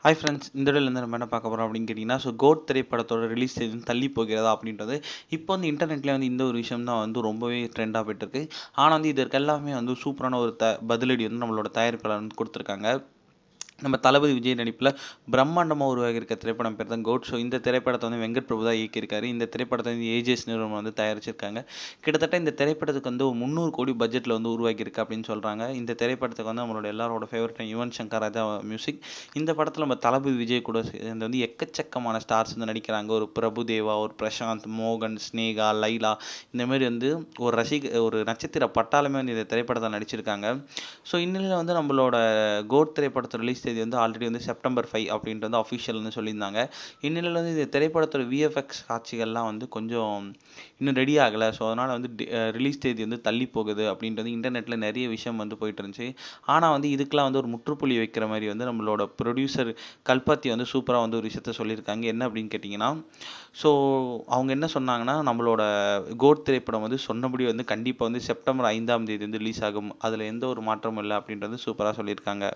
Hi friends, இந்த வீடியோலேருந்து நம்ம என்ன பார்க்க போகிறோம் அப்படின்னு கேட்டிங்கன்னா, கோட் திரைப்படத்தோட ரிலீஸ் தேதி வந்து தள்ளி போகிறதா அப்படின்றது இப்போ வந்து இன்டர்நெட்லேயே வந்து இந்த ஒரு விஷயம் தான் வந்து ரொம்பவே ட்ரெண்டாக போயிட்டுருக்கு. ஆனால் வந்து இதற்கு எல்லாமே வந்து சூப்பரான ஒரு பதிலடி வந்து நம்மளோட தயாரிப்பாளர் வந்து கொடுத்துருக்காங்க. நம்ம தளபதி விஜய் நடிப்பில் பிரம்மாண்டமாக உருவாகி இருக்க திரைப்படம் பேர் தான் கோட். ஸோ இந்த திரைப்படத்தை வந்து வெங்கட் பிரபு தான் இயக்கியிருக்காரு. இந்த திரைப்படத்தை வந்து ஏஜிஎஸ் நிறுவனம் வந்து தயாரிச்சிருக்காங்க. கிட்டத்தட்ட இந்த திரைப்படத்துக்கு வந்து 300 கோடி பட்ஜெட்டில் வந்து உருவாக்கியிருக்கு அப்படின்னு சொல்கிறாங்க. இந்த திரைப்படத்துக்கு வந்து நம்மளோட எல்லாரோட ஃபேவரட் யுவன் சங்கர் ராஜா மியூசிக். இந்த படத்தில் நம்ம தளபதி விஜய் கூட சேர்ந்து வந்து எக்கச்சக்கமான ஸ்டார்ஸ் வந்து நடிக்கிறாங்க. ஒரு பிரபுதேவா, ஒரு பிரசாந்த், மோகன், ஸ்னேகா, லைலா, இந்த மாதிரி வந்து ஒரு நட்சத்திர பட்டாளமே வந்து இந்த திரைப்படத்தில் நடிச்சிருக்காங்க. ஸோ இந்நிலையில் வந்து நம்மளோட கோட் திரைப்படத்தோட ரிலீஸ் தேதி வந்து ஆல்ரெடி வந்து செப்டம்பர் 5 அப்படின்ட்டு வந்து அஃபிஷியல் வந்து சொல்லியிருந்தாங்க. இந்நிலையில் வந்து இந்த திரைப்படத்தோட விஎஃப்எக்ஸ் காட்சிகள்லாம் வந்து கொஞ்சம் இன்னும் ரெடி ஆகலை. ஸோ அதனால் வந்து ரிலீஸ் தேதி வந்து தள்ளி போகுது அப்படின்ட்டு வந்து இன்டர்நெட்டில் நிறைய விஷயம் வந்து போயிட்டு இருந்துச்சு. ஆனால் வந்து இதுக்கெலாம் வந்து ஒரு முற்றுப்புள்ளி வைக்கிற மாதிரி வந்து நம்மளோட ப்ரொடியூசர் கல்பாத்தி வந்து சூப்பராக வந்து ஒரு விஷயத்த சொல்லியிருக்காங்க. என்ன அப்படின்னு கேட்டிங்கன்னா, ஸோ அவங்க என்ன சொன்னாங்கன்னா, நம்மளோட கோட் திரைப்படம் வந்து சொன்னபடி வந்து கண்டிப்பாக வந்து செப்டம்பர் 5ஆம் தேதி வந்து ரிலீஸ் ஆகும். அதில் எந்த ஒரு மாற்றமும் இல்லை அப்படின்றது சூப்பராக சொல்லியிருக்காங்க.